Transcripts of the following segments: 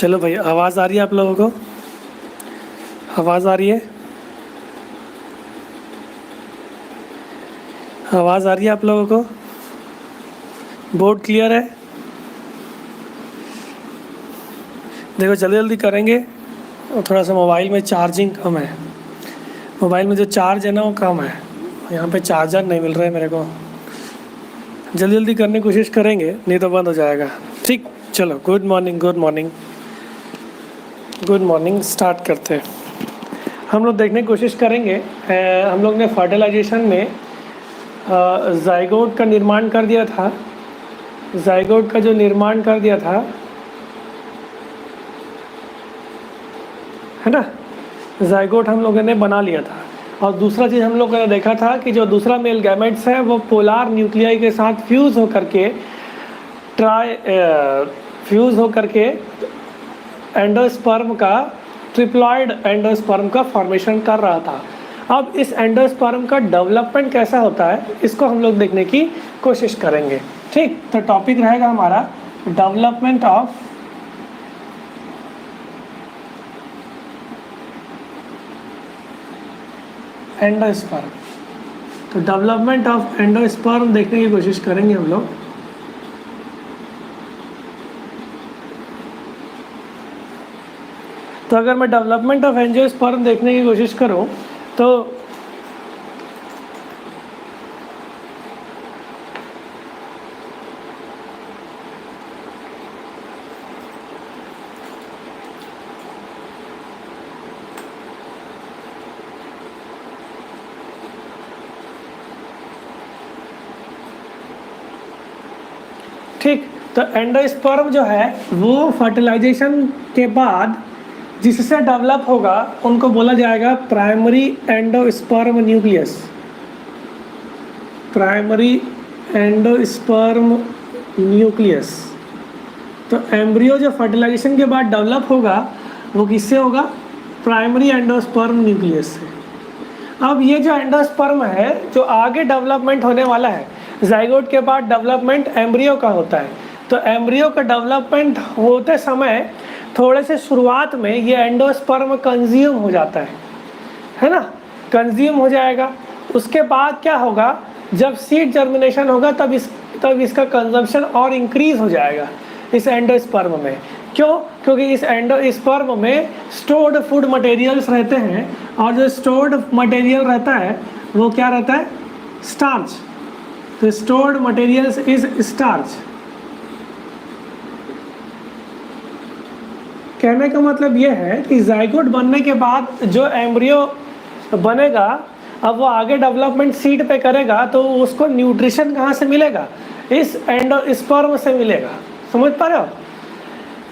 चलो भाई, आवाज़ आ रही है आप लोगों को? आवाज़ आ रही है? आवाज़ आ रही है आप लोगों को? बोर्ड क्लियर है? देखो जल्दी जल्दी करेंगे। और थोड़ा सा मोबाइल में चार्जिंग कम है। मोबाइल में जो चार्ज है ना वो कम है। यहाँ पे चार्जर नहीं मिल रहा है मेरे को। जल्दी जल्दी करने की कोशिश करेंगे, नहीं तो बंद हो जाएगा। ठीक, चलो good morning good morning good morning. Start करते हैं। हम लोग देखने की कोशिश करेंगे। हम लोग ने फर्टिलाइजेशन में जाइगोट का निर्माण कर दिया था। जाइगोट का जो निर्माण कर दिया था, है ना, जाइगोट हम लोगों ने बना लिया था। और दूसरा चीज़ हम लोगों ने देखा था कि जो दूसरा मेल गैमेट्स है वो पोलार न्यूक्लियाई के साथ फ्यूज़ होकर के एंडोस्पर्म का, ट्रिप्लॉइड एंडोस्पर्म का फॉर्मेशन कर रहा था। अब इस एंडोस्पर्म का डेवलपमेंट कैसा होता है इसको हम लोग देखने की कोशिश करेंगे। ठीक, तो टॉपिक रहेगा हमारा डेवलपमेंट ऑफ एंडोस्पर्म। तो डेवलपमेंट ऑफ एंडोस्पर्म देखने की कोशिश करेंगे हम लोग। तो अगर मैं डेवलपमेंट ऑफ एंजियोस्पर्म देखने की कोशिश करूं तो ठीक, तो एंडोस्पर्म जो है वो फर्टिलाइजेशन के बाद जिससे डेवलप होगा उनको बोला जाएगा primary endosperm nucleus. Primary endosperm nucleus. तो एम्ब्रियो जो फर्टिलाइजेशन के बाद डेवलप होगा वो किससे होगा? प्राइमरी एंडोस्पर्म न्यूक्लियस से। अब ये जो एंडोस्पर्म है जो आगे डेवलपमेंट होने वाला है, जाइगोट के बाद डेवलपमेंट एम्ब्रियो का होता है। तो एम्ब्रियो का डेवलपमेंट होते समय थोड़े से शुरुआत में ये एंडोस्पर्म कंज्यूम हो जाता है ना, कंज्यूम हो जाएगा। उसके बाद क्या होगा, जब सीड जर्मिनेशन होगा तब इसका कंजम्पशन और इंक्रीज हो जाएगा इस एंडोस्पर्म में। क्यों? क्योंकि इस एंडोस्पर्म में स्टोर्ड फूड मटेरियल्स रहते हैं, और जो स्टोर्ड मटेरियल रहता है वो क्या रहता है? स्टार्च। तो स्टोर्ड मटेरियल्स इज स्टार्च। कहने का मतलब ये है कि जाइगोट बनने के बाद जो एम्ब्रियो बनेगा, अब वो आगे डेवलपमेंट सीड पे करेगा तो उसको न्यूट्रिशन कहाँ से मिलेगा? इस एंडोस्पर्म से मिलेगा। समझ पा रहे हो?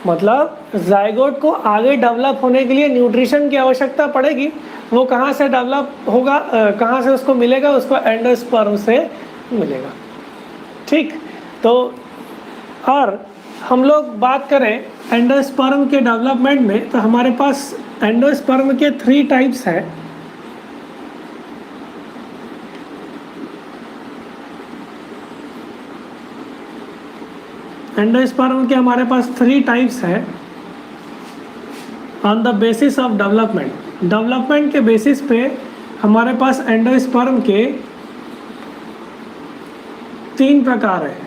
मतलब जाइगोट को आगे डेवलप होने के लिए न्यूट्रिशन की आवश्यकता पड़ेगी। वो कहाँ से डेवलप होगा, कहाँ से उसको मिलेगा? उसको एंडोस्पर्म से मिलेगा। ठीक, तो और हम लोग बात करें एंडोस्पर्म के डेवलपमेंट में, तो हमारे पास एंडोस्पर्म के 3 टाइप्स हैं। एंडोस्पर्म के हमारे पास 3 टाइप्स हैं on the basis of development. Development के बेसिस पे हमारे पास एंडोस्पर्म के 3 प्रकार हैं।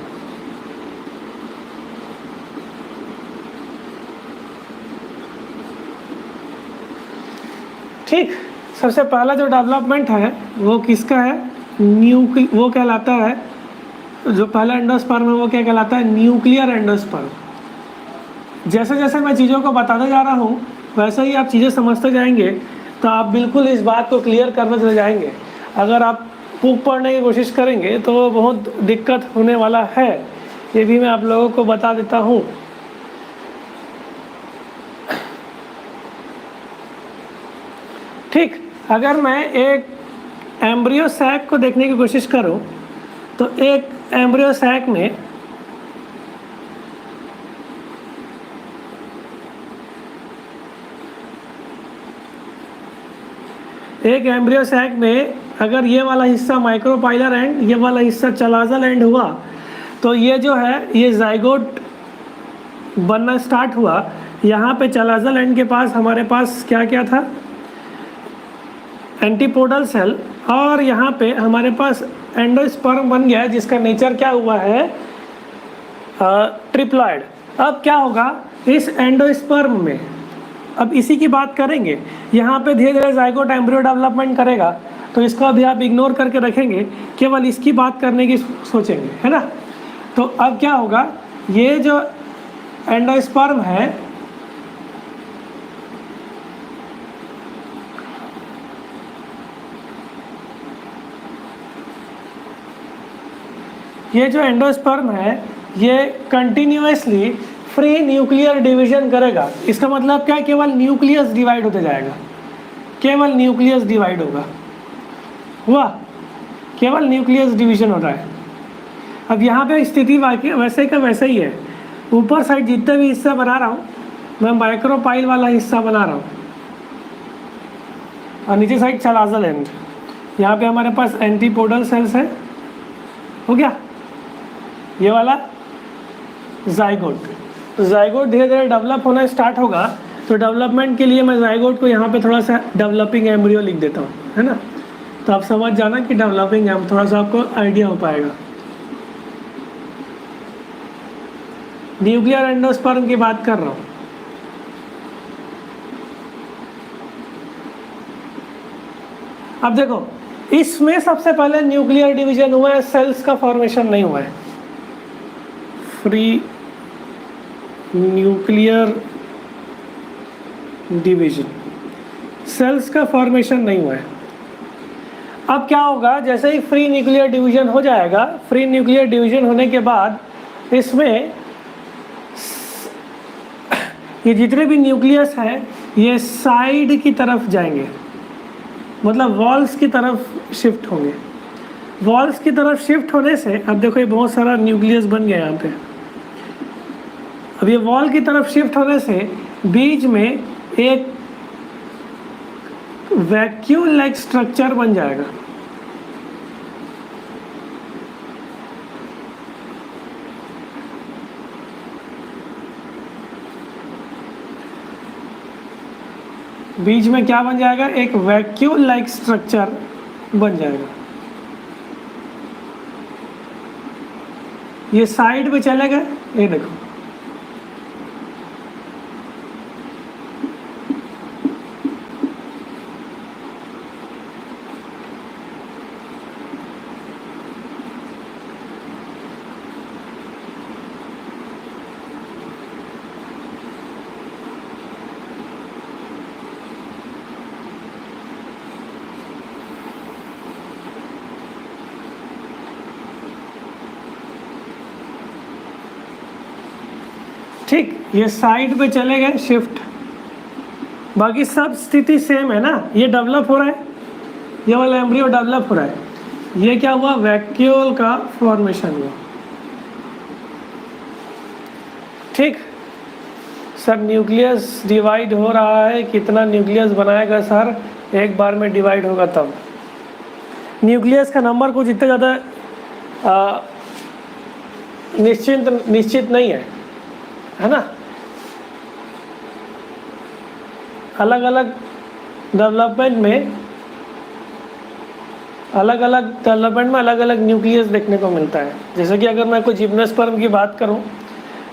ठीक, सबसे पहला जो डेवलपमेंट है वो किसका है? वो कहलाता है, जो पहला एंडोस्पर्म है वो क्या कहलाता है? Nuclear endosperm. जैसे जैसे मैं चीज़ों को बताते जा रहा हूँ वैसे ही आप चीज़ें समझते जाएंगे, तो आप बिल्कुल इस बात को क्लियर करने चले जाएंगे। अगर आप बुक पढ़ने की कोशिश करेंगे तो बहुत दिक्कत होने वाला है, ये भी मैं आप लोगों को बता देता हूँ। ठीक, अगर मैं एक एम्ब्रियो सैक को देखने की कोशिश करूं तो एक एम्ब्रियो सैक में अगर ये वाला हिस्सा माइक्रोपाइलर एंड, ये वाला हिस्सा चलाजल एंड हुआ, तो ये जो है ये जाइगोट बनना स्टार्ट हुआ। यहाँ पे चालाज़ल एंड के पास हमारे पास क्या क्या था, एंटीपोडल सेल, और यहाँ पे हमारे पास एंडोस्पर्म बन गया है जिसका नेचर क्या हुआ है, ट्रिप्लॉइड। अब क्या होगा इस एंडोस्पर्म में, अब इसी की बात करेंगे, यहाँ पे धीरे धीरे जाइगोट एम्ब्रियो डेवलपमेंट करेगा, तो इसको अभी आप इग्नोर करके रखेंगे, केवल इसकी बात करने की सोचेंगे, है ना। तो अब क्या होगा, ये जो एंडोस्पर्म है ये जो एंडोस्पर्म है ये कंटिन्यूअसली फ्री न्यूक्लियर डिवीजन करेगा। इसका मतलब क्या, केवल न्यूक्लियस डिवाइड होते जाएगा, केवल न्यूक्लियस डिवाइड होगा, हुआ, केवल न्यूक्लियस डिवीजन हो रहा है। अब यहाँ पे स्थिति वैसे का वैसे ही है, ऊपर साइड जितने भी हिस्सा बना रहा हूँ मैं माइक्रोपाइल वाला हिस्सा बना रहा हूँ, और नीचे साइड चालाज़ल एंड। यहाँ पे हमारे पास एंटीपोडल सेल्स है, हो गया ये वाला जाइगोट। तो जाइगोट धीरे धीरे डेवलप होना स्टार्ट होगा, तो डेवलपमेंट के लिए मैं जाइगोट को यहाँ पे थोड़ा सा डेवलपिंग एम्ब्रियो लिख देता हूँ, है ना। तो आप समझ जाना कि डेवलपिंग एम्ब्रियो, थोड़ा सा आपको आइडिया हो पाएगा। न्यूक्लियर एंडोस्पर्म की बात कर रहा हूँ। अब देखो इसमें सबसे पहले न्यूक्लियर डिवीजन हुआ है, सेल्स का फॉर्मेशन नहीं हुआ है, फ्री न्यूक्लियर डिवीजन, सेल्स का फॉर्मेशन नहीं हुआ है। अब क्या होगा, जैसे ही फ्री न्यूक्लियर डिवीजन हो जाएगा, फ्री न्यूक्लियर डिवीजन होने के बाद इसमें ये जितने भी न्यूक्लियस हैं ये साइड की तरफ जाएंगे, मतलब वॉल्स की तरफ शिफ्ट होंगे। वॉल्स की तरफ शिफ्ट होने से अब देखो ये बहुत सारा न्यूक्लियस बन गया यहाँ पे। अब ये वॉल की तरफ शिफ्ट होने से बीच में एक वैक्यूम लाइक स्ट्रक्चर बन जाएगा। बीच में क्या बन जाएगा, एक वैक्यूम लाइक स्ट्रक्चर बन जाएगा। ये साइड पे चले गए, ये देखो ठीक, ये साइड पे चले गए शिफ्ट, बाकी सब स्थिति सेम है ना। ये डेवलप हो रहा है, ये वाला एम्ब्रियो डेवलप हो रहा है, ये क्या हुआ, वैक्यूल का फॉर्मेशन हुआ। ठीक सर, न्यूक्लियस डिवाइड हो रहा है, कितना न्यूक्लियस बनाएगा सर, एक बार में डिवाइड होगा तब। न्यूक्लियस का नंबर कुछ इतना ज़्यादा निश्चित नहीं है ना। अलग अलग डेवलपमेंट में अलग अलग न्यूक्लियस देखने को मिलता है। जैसे कि अगर मैं कोई जिम्नोस्पर्म की बात करूं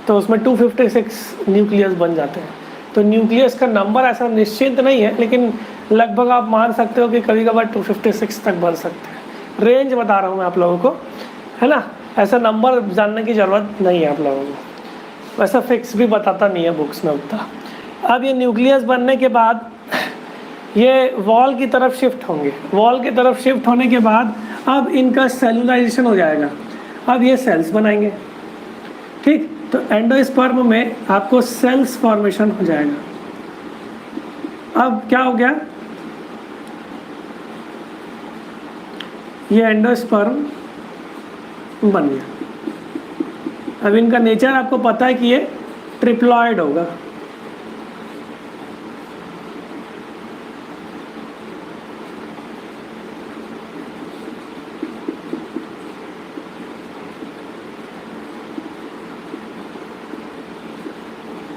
तो उसमें 256 न्यूक्लियस बन जाते हैं। तो न्यूक्लियस का नंबर ऐसा निश्चित नहीं है, लेकिन लगभग आप मान सकते हो कि कभी कभार 256 तक बन सकते हैं। रेंज बता रहा हूँ मैं आप लोगों को, है ना। ऐसा नंबर जानने की ज़रूरत नहीं है आप लोगों को, वैसा फिक्स भी बताता नहीं है बुक्स में उतना। अब ये न्यूक्लियस बनने के बाद ये वॉल की तरफ शिफ्ट होंगे। वॉल की तरफ शिफ्ट होने के बाद अब इनका सेलुलाइजेशन हो जाएगा, अब ये सेल्स बनाएंगे। ठीक, तो एंडोस्पर्म में आपको सेल्स फॉर्मेशन हो जाएगा। अब क्या हो गया, ये एंडोस्पर्म बन गया। अब इनका नेचर आपको पता है कि ये ट्रिप्लॉइड होगा।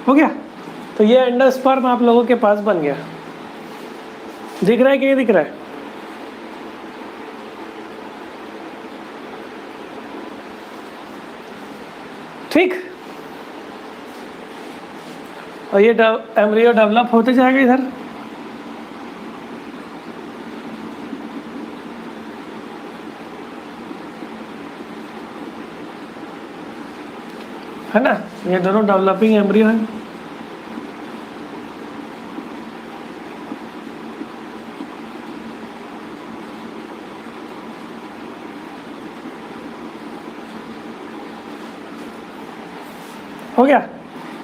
हो गया। तो ये एंडोस्पर्म आप लोगों के पास बन गया। दिख रहा है कि नहीं दिख रहा है? ठीक। और ये एम्ब्रियो डेवलप होते जाएगा इधर, है ना? ये दोनों डेवलपिंग एम्ब्रियो है। हो गया।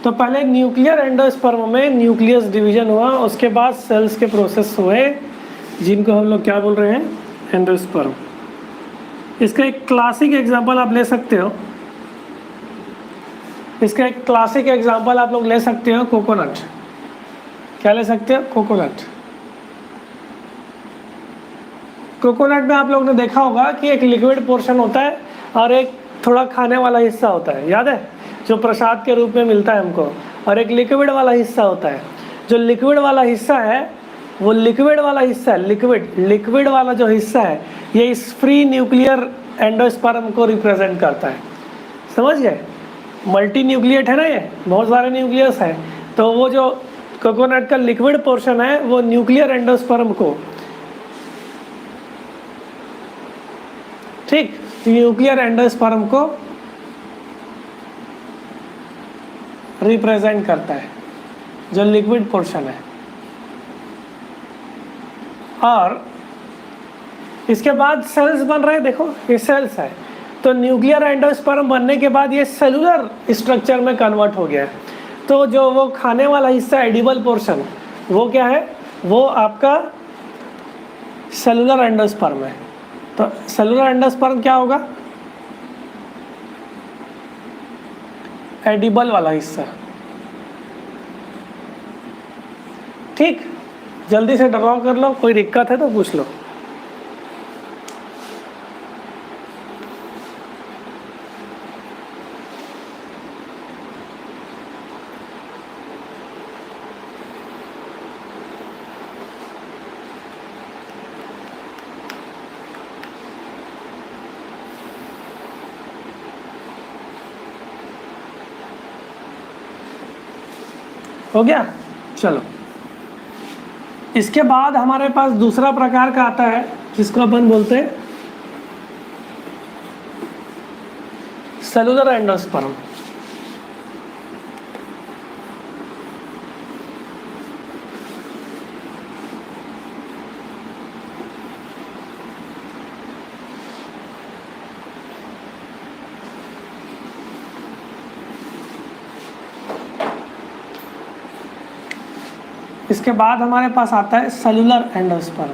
तो पहले न्यूक्लियर एंडोस्पर्म में न्यूक्लियस डिवीजन हुआ, उसके बाद सेल्स के प्रोसेस हुए जिनको हम लोग क्या बोल रहे हैं, एंडोस्पर्म। इसका एक क्लासिक एग्जांपल आप ले सकते हो, इसका एक क्लासिक एग्जांपल आप लोग ले सकते हो कोकोनट। क्या ले सकते हो? कोकोनट। कोकोनट में आप लोग ने देखा होगा कि एक लिक्विड पोर्शन होता है और एक थोड़ा खाने वाला हिस्सा होता है, याद है? जो प्रसाद के रूप में मिलता है हमको, और एक लिक्विड वाला हिस्सा होता है। जो लिक्विड वाला हिस्सा है वो लिक्विड वाला हिस्सा है, लिक्विड वाला जो हिस्सा है ये इस फ्री न्यूक्लियर एंडोस्पर्म को रिप्रेजेंट करता है। समझ गए? मल्टी न्यूक्लिएट है ना, ये बहुत सारे न्यूक्लियस है। तो वो जो कोकोनट का लिक्विड पोर्शन है वो न्यूक्लियर एंडोस्पर्म को, ठीक, न्यूक्लियर एंडोस्पर्म को रिप्रेजेंट करता है, जो लिक्विड पोर्शन है। और इसके बाद सेल्स बन रहे हैं, देखो ये सेल्स है। तो न्यूक्लियर एंडोस्पर्म बनने के बाद ये सेलुलर स्ट्रक्चर में कन्वर्ट हो गया है। तो जो वो खाने वाला हिस्सा एडिबल पोर्शन, वो क्या है? वो आपका सेलुलर एंडोस्पर्म है। तो सेलुलर एंडोस्पर्म क्या होगा? एडिबल वाला हिस्सा। ठीक, जल्दी से ड्रॉ कर लो, कोई दिक्कत है तो पूछ लो। हो गया? चलो, इसके बाद हमारे पास दूसरा प्रकार का आता है जिसको अपन बोलते हैं सेलुलर एंडोस्पर्म। इसके बाद हमारे पास आता है सेलुलर एंडोस्पर्म।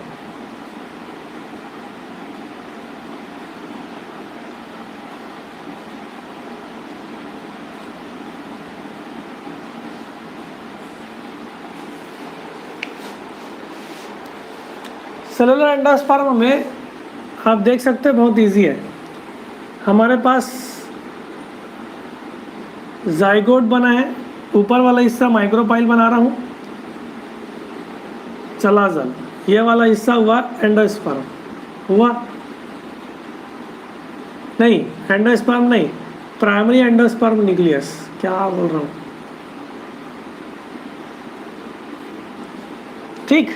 सेलुलर एंडोस्पर्म में आप देख सकते हैं बहुत इजी है। हमारे पास जाइगोट बना है, ऊपर वाला हिस्सा माइक्रोपाइल बना रहा हूँ, चला जल, ये वाला हिस्सा हुआ एंडोस्पर्म। हुआ नहीं, एंडोस्पर्म नहीं, प्राइमरी एंडोस्पर्म न्यूक्लियस। क्या बोल रहा हूँ? ठीक,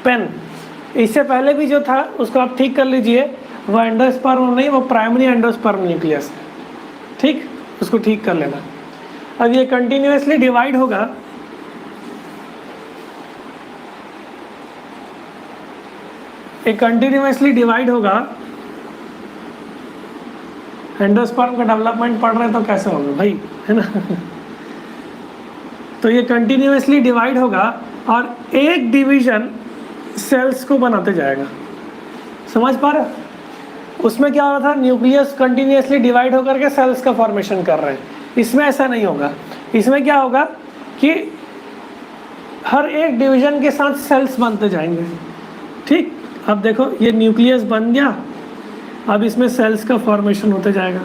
पेन। इससे पहले भी जो था उसको आप ठीक कर लीजिए, वो एंडोस्पर्म नहीं, वो प्राइमरी एंडोस्पर्म न्यूक्लियस है। ठीक, उसको ठीक कर लेना। अब ये कंटिन्यूअसली डिवाइड होगा, ये कंटिन्यूअसली डिवाइड होगा। एंडोस्पर्म का डेवलपमेंट पढ़ रहे हैं तो कैसे होगा भाई, है ना? तो ये कंटिन्यूअसली डिवाइड होगा और एक डिवीजन सेल्स को बनाते जाएगा। समझ पा रहे हो? उसमें क्या हो रहा था, न्यूक्लियस कंटिन्यूअसली डिवाइड होकर के सेल्स का फॉर्मेशन कर रहे हैं। इसमें ऐसा नहीं होगा। इसमें क्या होगा कि हर एक डिवीजन के साथ सेल्स बनते जाएंगे। ठीक, अब देखो ये न्यूक्लियस बन गया, अब इसमें सेल्स का फॉर्मेशन होते जाएगा।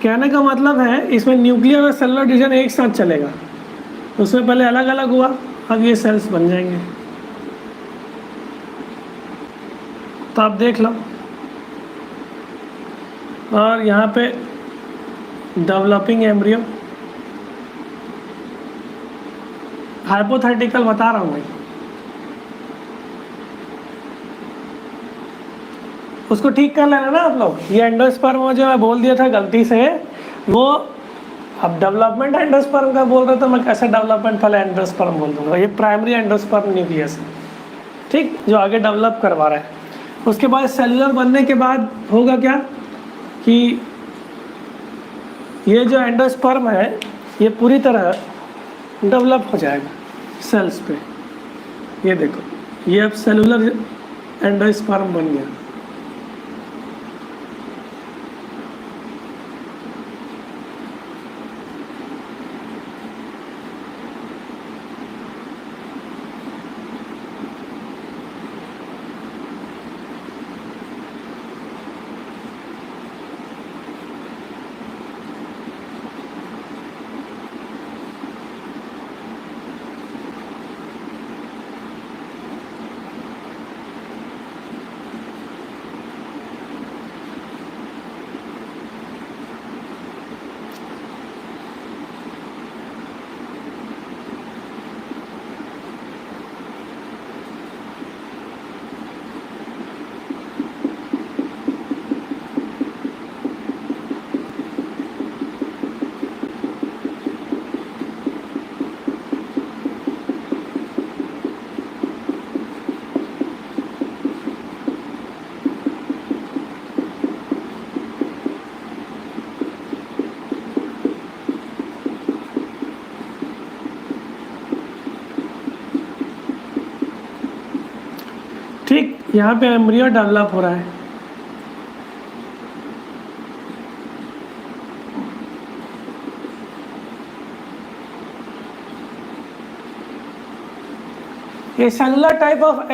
कहने का मतलब है इसमें न्यूक्लियर और सेलुलर डिवीजन एक साथ चलेगा। उसमें पहले अलग अलग हुआ, अब ये सेल्स बन जाएंगे। तो आप देख लो, और यहाँ पे डेवलपिंग एम्ब्रियो, हाइपोथेटिकल बता रहा हूँ मैं, उसको ठीक कर लेना ना आप लोग। ये एंडोस्पर्म जो मैं बोल दिया था गलती से, वो अब डेवलपमेंट एंडोस्पर्म का बोल रहे तो मैं कैसे डेवलपमेंट पहले एंडोस्पर्म बोल दूंगा। ये प्राइमरी एंडोस्पर्म न्यूक्लियस है, ठीक, जो आगे डेवलप करवा रहा है। उसके बाद सेलुलर बनने के बाद होगा क्या कि ये जो एंडोस्पर्म है ये पूरी तरह डेवलप हो जाएगा सेल्स पे। ये देखो, ये अब सेलुलर एंडोस्पर्म बन गया। ठीक, यहाँ पे एम्ब्रियो डेवलप हो रहा है। ये सेलुलर टाइप ऑफ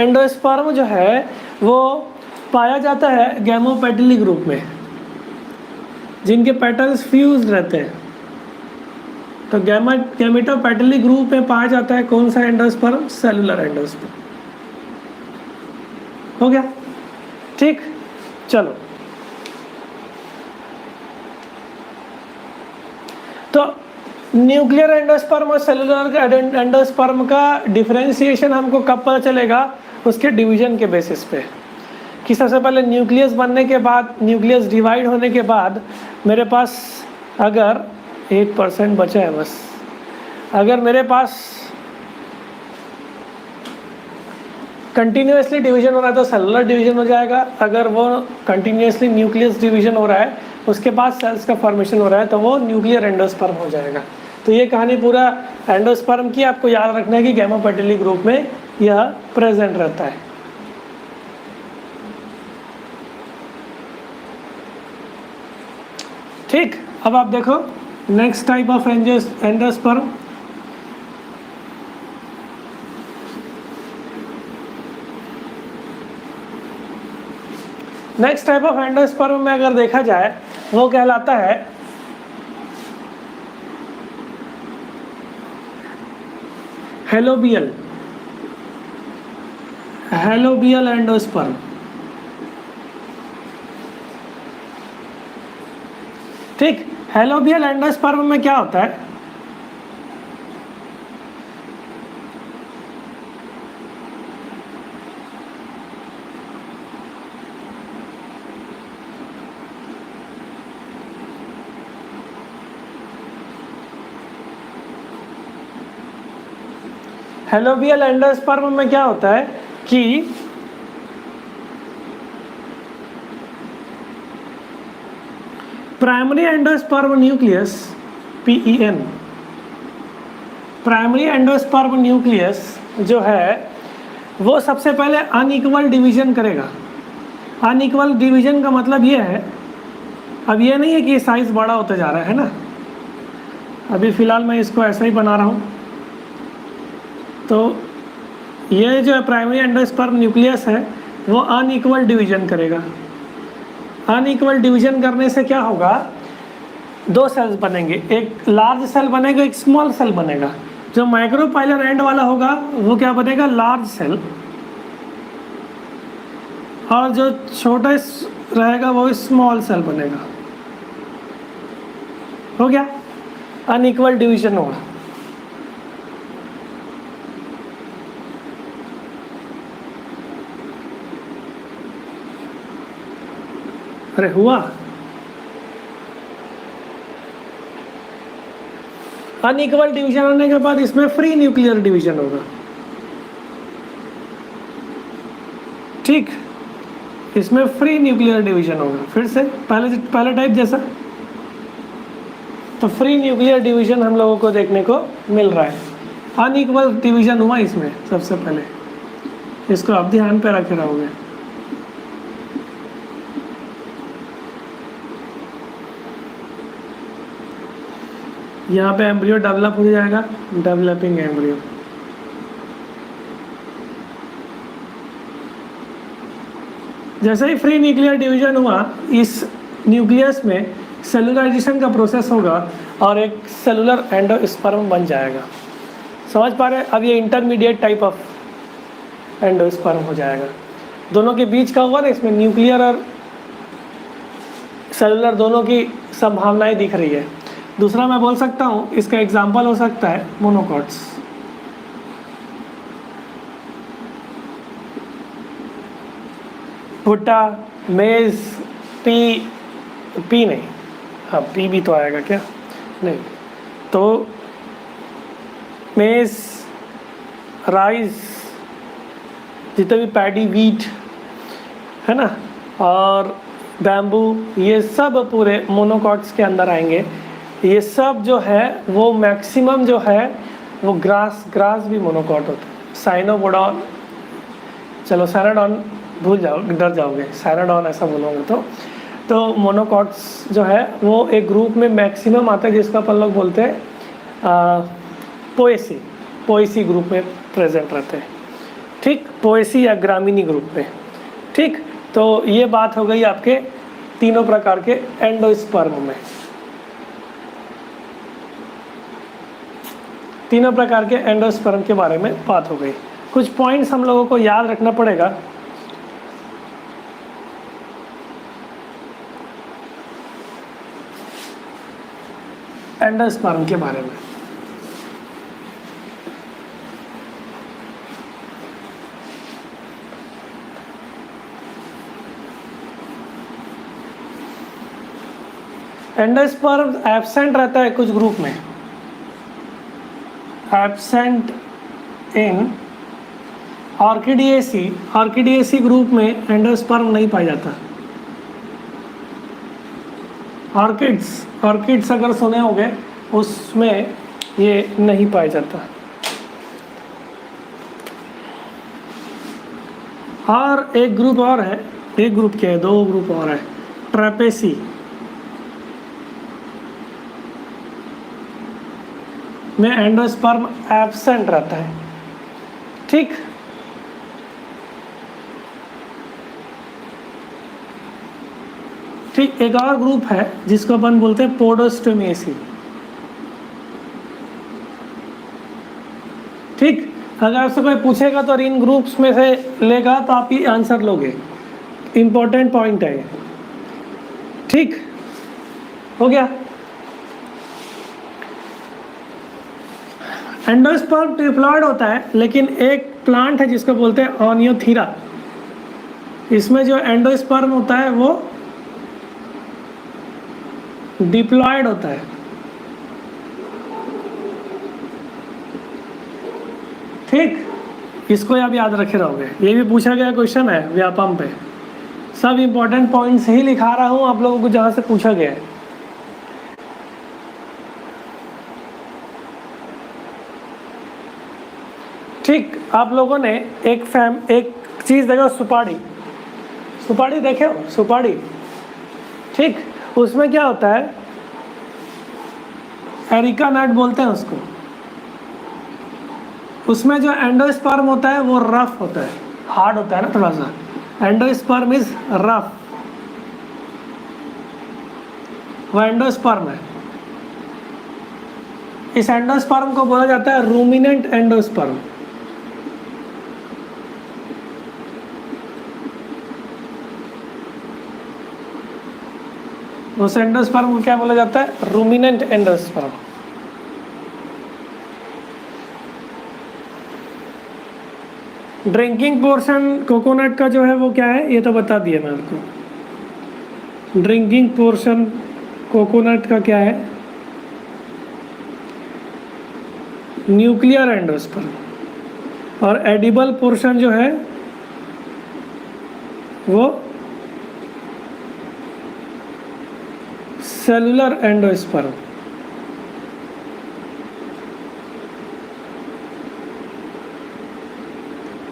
एंडोस्पर्म जो है वो पाया जाता है गैमोपेटिली ग्रुप में, जिनके पेटल्स फ्यूज रहते हैं। तो गैमेटोपेटिली ग्रुप में पाया जाता है कौन सा एंडोस्पर्म? Cellular endosperm. हो गया, ठीक। चलो, तो न्यूक्लियर एंडोस्पर्म और सेलुलर एंडोस्पर्म का डिफरेंशिएशन हमको कब पता चलेगा? उसके डिवीजन के बेसिस पे, कि सबसे पहले न्यूक्लियस बनने के बाद, न्यूक्लियस डिवाइड होने के बाद मेरे पास अगर 8% बचा है बस, अगर मेरे पास कंटिन्यूसली डिवीजन हो रहा है तो सेलुलर डिवीजन हो जाएगा। अगर वो कंटिन्यूसली न्यूक्लियस डिवीजन हो रहा है, उसके बाद सेल्स का फॉर्मेशन हो रहा है, तो वो न्यूक्लियर एंडोस्पर्म हो जाएगा। तो ये कहानी पूरा एंडोस्पर्म की आपको याद रखना है कि गैमोपेटिली ग्रुप में यह प्रेजेंट रहता है। ठीक, अब आप देखो next type of endosperm. Next type of endosperm में अगर देखा जाए वो कहलाता है हेलोबियल एंडोस्पर्म। ठीक, हेलोबियल एंडोस्पर्म में क्या होता है? हेलोबियल एंडोस्पर्म में क्या होता है कि primary endosperm nucleus PEN, primary endosperm nucleus जो है वो सबसे पहले अनइक्वल डिवीजन करेगा। अनइक्वल डिवीजन का मतलब ये है, अब ये नहीं है कि साइज बड़ा होता जा रहा है ना, अभी फ़िलहाल मैं इसको ऐसा ही बना रहा हूँ। तो ये जो प्राइमरी एंडोस्पर्म न्यूक्लियस है वो अनइक्वल डिवीजन करेगा। अनइक्वल डिवीजन करने से क्या होगा, दो सेल्स बनेंगे, एक लार्ज सेल बनेगा, एक स्मॉल सेल बनेगा। जो माइक्रोपाइलर एंड वाला होगा वो क्या बनेगा, लार्ज सेल, और जो छोटा रहेगा वो स्मॉल सेल बनेगा। हो गया, अनइक्वल डिवीजन होगा। अरे हुआ, अनइक्वल डिवीजन होने के बाद इसमें फ्री न्यूक्लियर डिवीजन होगा। ठीक, इसमें फ्री न्यूक्लियर डिवीजन होगा। फिर से पहले टाइप जैसा, तो फ्री न्यूक्लियर डिवीजन हम लोगों को देखने को मिल रहा है। अनइक्वल डिवीजन हुआ इसमें सबसे पहले, इसको आप ध्यान पे रखे रहोगे। यहाँ पे एम्ब्रियो डेवलप हो जाएगा, डेवलपिंग एम्ब्रियो। जैसे ही फ्री न्यूक्लियर डिवीजन हुआ, इस न्यूक्लियस में सेलुलराइजेशन का प्रोसेस होगा और एक सेलुलर एंडोस्पर्म बन जाएगा। समझ पा रहे हैं? अब ये इंटरमीडिएट टाइप ऑफ एंडोस्पर्म हो जाएगा। दोनों के बीच का हुआ ना, इसमें न्यूक्लियर और सेलुलर दोनों की संभावनाएं दिख रही है। दूसरा मैं बोल सकता हूँ, इसका एग्जाम्पल हो सकता है मोनोकॉट्स। भुट्टा, मेज, पी नहीं, हाँ पी भी तो आएगा क्या, नहीं, तो मेज, राइस, जितने भी पैडी, वीट है ना, और बैम्बू, ये सब पूरे मोनोकॉट्स के अंदर आएंगे। ये सब जो है वो मैक्सिमम जो है वो ग्रास भी मोनोकॉट होता है। साइनोपोडॉन, चलो साइनोडॉन भूल जाओ, डर जाओगे, साइनोडॉन ऐसा बोलोगे तो मोनोकॉट्स जो है वो एक ग्रुप में मैक्सिमम आता है, जिसको अपन लोग बोलते हैं पोएसी ग्रुप में प्रेजेंट रहते हैं। ठीक, पोएसी या ग्रामीणी ग्रुप में। ठीक, तो ये बात हो गई आपके तीनों प्रकार के एंडोस्पर्म में। तीनों प्रकार के एंडोस्पर्म के बारे में बात हो गई। कुछ पॉइंट्स हम लोगों को याद रखना पड़ेगा। एंडोस्पर्म के बारे में एंडोस्पर्म एब्सेंट रहता है कुछ ग्रुप में, एब्सेंट इन ऑर्किडिएसी ग्रुप में एंडोस्पर्म नहीं पाया जाता। ऑर्किड्स अगर सुने होंगे उसमें ये नहीं पाया जाता। और एक ग्रुप और है, एक ग्रुप क्या है, दो ग्रुप और है, ट्रैपेसी में एंडोस्पर्म एब्सेंट रहता है। ठीक, ठीक, एक और ग्रुप है जिसको अपन बोलते हैं पोडोस्टोमेसी। ठीक, अगर आपसे कोई पूछेगा तो इन ग्रुप्स में से लेगा तो आप ही आंसर लोगे, इंपॉर्टेंट पॉइंट है। ठीक, हो गया। एंडोस्पर्म ट्रिप्लॉइड होता है, लेकिन एक प्लांट है जिसको बोलते हैं ऑनियोथीरा। इसमें जो एंडोस्पर्म होता है वो डिप्लॉयड होता है। ठीक, इसको आप याद रखे रहोगे, ये भी पूछा गया क्वेश्चन है व्यापम पे। सब इंपॉर्टेंट पॉइंट्स ही लिखा रहा हूं आप लोगों को जहां से पूछा गया है। ठीक, आप लोगों ने एक चीज देखा, सुपारी देखे हो, सुपारी। ठीक, उसमें क्या होता है, एरिका नट बोलते हैं उसको। उसमें जो एंडोस्पर्म होता है वो रफ होता है, हार्ड होता है ना थोड़ा सा। एंडोस्पर्म इज रफ, वो एंडोस्पर्म है। इस एंडोस्पर्म को बोला जाता है रूमिनेंट एंडोस्पर्म। उस एंडोस्पर्म को क्या बोला जाता है? Ruminant endosperm. Drinking portion coconut का जो है वो क्या है, ये तो बता दिया मैं आपको। ड्रिंकिंग पोर्शन कोकोनट का क्या है? Nuclear endosperm. और एडिबल पोर्शन जो है वो सेलुलर एंडोस्पर्म।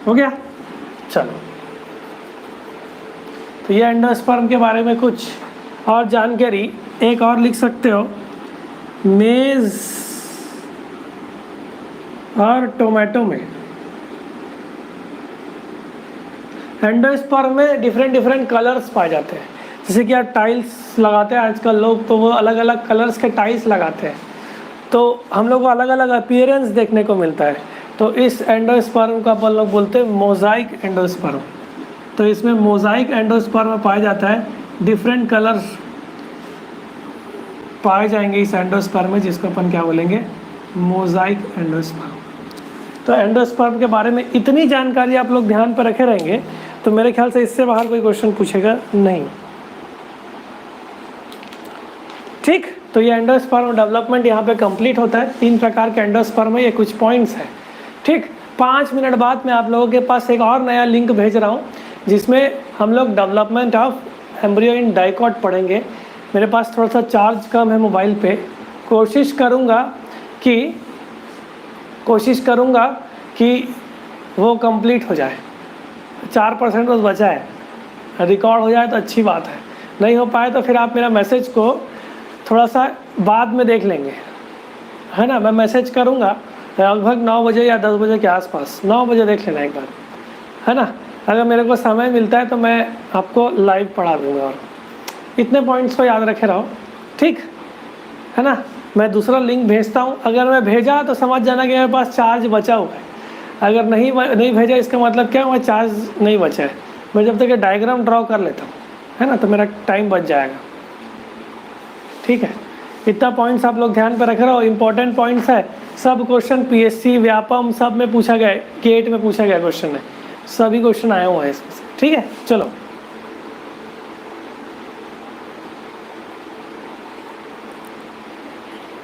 हो गया? चलो, तो ये एंडोस्पर्म के बारे में कुछ और जानकारी एक और लिख सकते हो, मेज और टोमेटो में एंडोस्पर्म में डिफरेंट कलर्स पाए जाते हैं। जैसे कि आप टाइल्स लगाते हैं आजकल लोग, तो वो अलग अलग कलर्स के टाइल्स लगाते हैं, तो हम लोग को अलग अलग अपीयरेंस देखने को मिलता है। तो इस एंडोस्पर्म को अपन लोग बोलते हैं मोज़ाइक एंडोस्पर्म। तो इसमें मोज़ाइक एंडोस्पर्म पाया जाता है, डिफरेंट कलर्स पाए जाएंगे इस एंडोस्पर्म में, जिसको अपन क्या बोलेंगे? Mosaic endosperm. तो एंडोस्पर्म के बारे में इतनी जानकारी आप लोग ध्यान पर रखे रहेंगे तो मेरे ख्याल से इससे बाहर कोई क्वेश्चन पूछेगा नहीं। ठीक, तो ये एंडोस्पर्म डेवलपमेंट यहाँ पे कंप्लीट होता है। 3 प्रकार के एंडोस्पर्म है, ये कुछ पॉइंट्स हैं। ठीक, 5 मिनट बाद मैं आप लोगों के पास एक और नया लिंक भेज रहा हूँ जिसमें हम लोग development of embryo in dicot पढ़ेंगे। मेरे पास थोड़ा सा चार्ज कम है मोबाइल पे, कोशिश करूँगा कि वो कंप्लीट हो जाए। 4% बस बचा है, रिकॉर्ड हो जाए तो अच्छी बात है, नहीं हो पाए तो फिर आप मेरा मैसेज को थोड़ा सा बाद में देख लेंगे, है ना। मैं मैसेज करूँगा लगभग 9 बजे या 10 बजे के आसपास, 9 बजे देख लेना एक बार, है ना। अगर मेरे को समय मिलता है तो मैं आपको लाइव पढ़ा दूँगा। और इतने पॉइंट्स को याद रखे रहो, ठीक है ना। मैं दूसरा लिंक भेजता हूँ, अगर मैं भेजा तो समझ जाना कि मेरे पास चार्ज बचा हुआ है। अगर नहीं भेजा इसका मतलब क्या हुआ? चार्ज नहीं बचा है। मैं जब तक ये डायग्राम ड्रॉ कर लेता हूँ, है ना, तो मेरा टाइम बच जाएगा। ठीक है, इतना पॉइंट्स आप लोग ध्यान पर रख रहे हो, इंपॉर्टेंट पॉइंट्स है। सब क्वेश्चन पीएससी व्यापम सब में पूछा गया, गेट में पूछा गया क्वेश्चन है, सभी क्वेश्चन आए हुए हैं इसमें से। ठीक है, चलो।